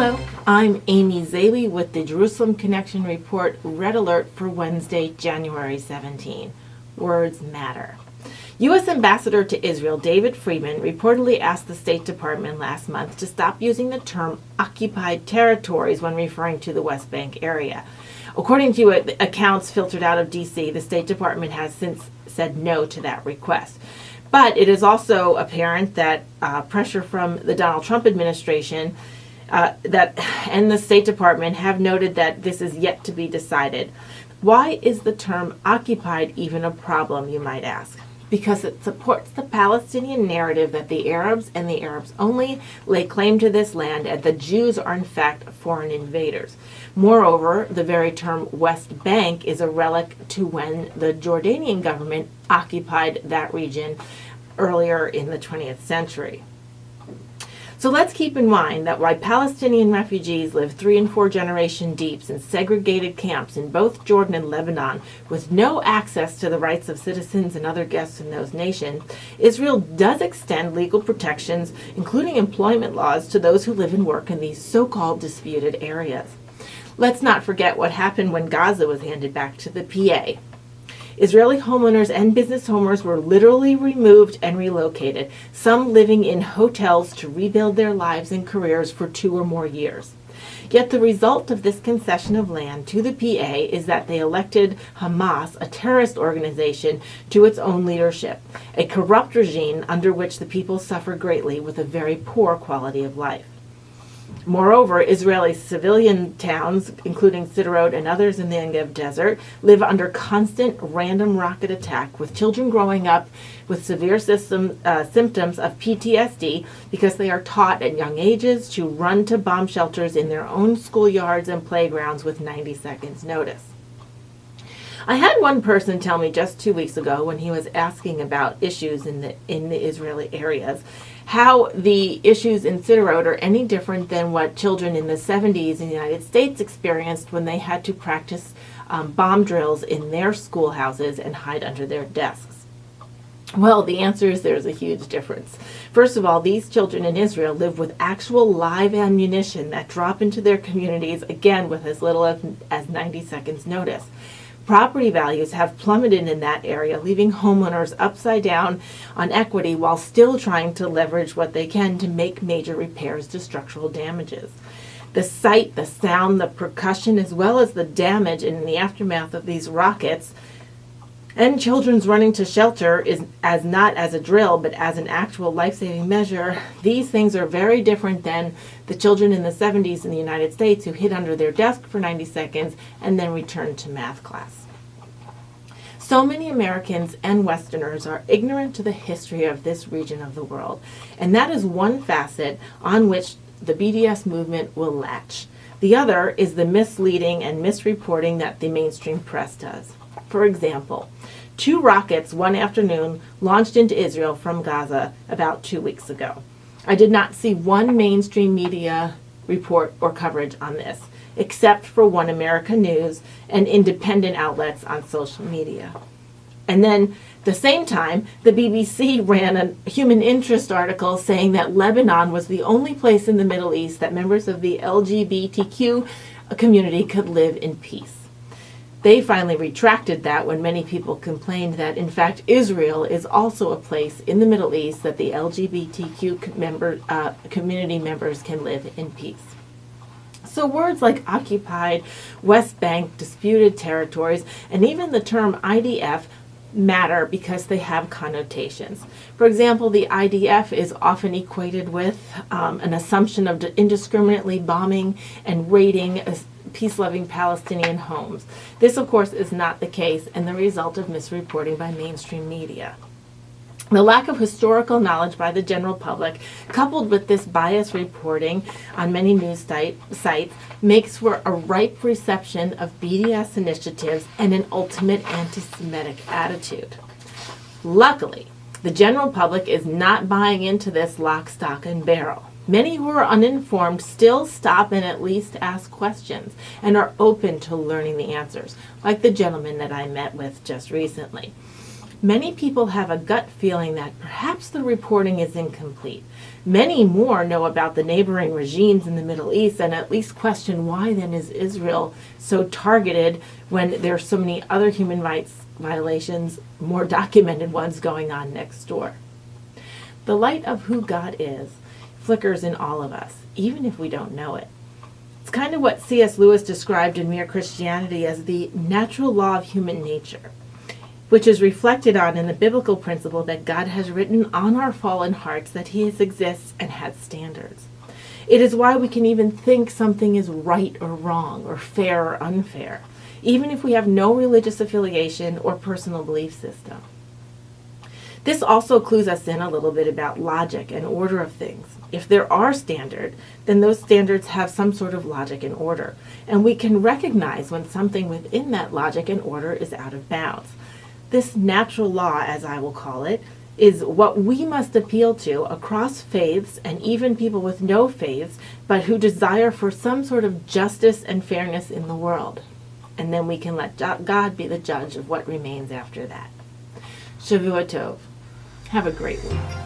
Hello, I'm Amy Zawi with the Jerusalem Connection Report Red Alert for Wednesday, January 17. Words matter. U.S. Ambassador to Israel David Friedman reportedly asked the State Department last month to stop using the term occupied territories when referring to the West Bank area. According to accounts filtered out of D.C., the State Department has since said no to that request. But it is also apparent that pressure from the Donald Trump administration and the State Department have noted that this is yet to be decided. Why is the term occupied even a problem, you might ask? Because it supports the Palestinian narrative that the Arabs and the Arabs only lay claim to this land and the Jews are in fact foreign invaders. Moreover, the very term West Bank is a relic to when the Jordanian government occupied that region earlier in the 20th century. So let's keep in mind that while Palestinian refugees live 3 and 4 generation deeps in segregated camps in both Jordan and Lebanon with no access to the rights of citizens and other guests in those nations, Israel does extend legal protections, including employment laws, to those who live and work in these so-called disputed areas. Let's not forget what happened when Gaza was handed back to the PA. Israeli homeowners and business owners were literally removed and relocated, some living in hotels to rebuild their lives and careers for 2 or more years. Yet the result of this concession of land to the PA is that they elected Hamas, a terrorist organization, to its own leadership, a corrupt regime under which the people suffer greatly with a very poor quality of life. Moreover, Israeli civilian towns, including Sderot and others in the Negev desert, live under constant random rocket attack, with children growing up with severe symptoms of PTSD because they are taught at young ages to run to bomb shelters in their own schoolyards and playgrounds with 90 seconds notice. I had one person tell me just 2 weeks ago, when he was asking about issues in the Israeli areas, how the issues in Sderot are any different than what children in the 70s in the United States experienced when they had to practice bomb drills in their schoolhouses and hide under their desks. Well, the answer is there's a huge difference. First of all, these children in Israel live with actual live ammunition that drop into their communities, again, with as little as 90 seconds notice. Property values have plummeted in that area, leaving homeowners upside down on equity while still trying to leverage what they can to make major repairs to structural damages. The sight, the sound, the percussion, as well as the damage in the aftermath of these rockets and children's running to shelter is not as a drill, but as an actual life-saving measure. These things are very different than the children in the 70s in the United States who hid under their desk for 90 seconds and then returned to math class. So many Americans and Westerners are ignorant to the history of this region of the world, and that is one facet on which the BDS movement will latch. The other is the misleading and misreporting that the mainstream press does. For example, 2 rockets one afternoon launched into Israel from Gaza about 2 weeks ago. I did not see one mainstream media report or coverage on this, except for One America News and independent outlets on social media. And then, at the same time, the BBC ran a human interest article saying that Lebanon was the only place in the Middle East that members of the LGBTQ community could live in peace. They finally retracted that when many people complained that, in fact, Israel is also a place in the Middle East that the LGBTQ community members can live in peace. So words like occupied, West Bank, disputed territories, and even the term IDF matter because they have connotations. For example, the IDF is often equated with an assumption of indiscriminately bombing and raiding peace-loving Palestinian homes. This, of course, is not the case and the result of misreporting by mainstream media. The lack of historical knowledge by the general public, coupled with this biased reporting on many news sites, makes for a ripe reception of BDS initiatives and an ultimate anti-Semitic attitude. Luckily, the general public is not buying into this lock, stock, and barrel. Many who are uninformed still stop and at least ask questions and are open to learning the answers, like the gentleman that I met with just recently. many people have a gut feeling that perhaps the reporting is incomplete. Many more know about the neighboring regimes in the Middle East and at least question why then is Israel so targeted when there are so many other human rights violations, more documented ones, going on next door. The light of who God is flickers in all of us, even if we don't know it. It's kind of what C.S. Lewis described in Mere Christianity as the natural law of human nature, which is reflected on in the biblical principle that God has written on our fallen hearts that He exists and has standards. It is why we can even think something is right or wrong, or fair or unfair, even if we have no religious affiliation or personal belief system. This also clues us in a little bit about logic and order of things. If there are standards, then those standards have some sort of logic and order, and we can recognize when something within that logic and order is out of bounds. This natural law, as I will call it, is what we must appeal to across faiths and even people with no faiths, but who desire for some sort of justice and fairness in the world. And then we can let God be the judge of what remains after that. Shavua Tov. Have a great week.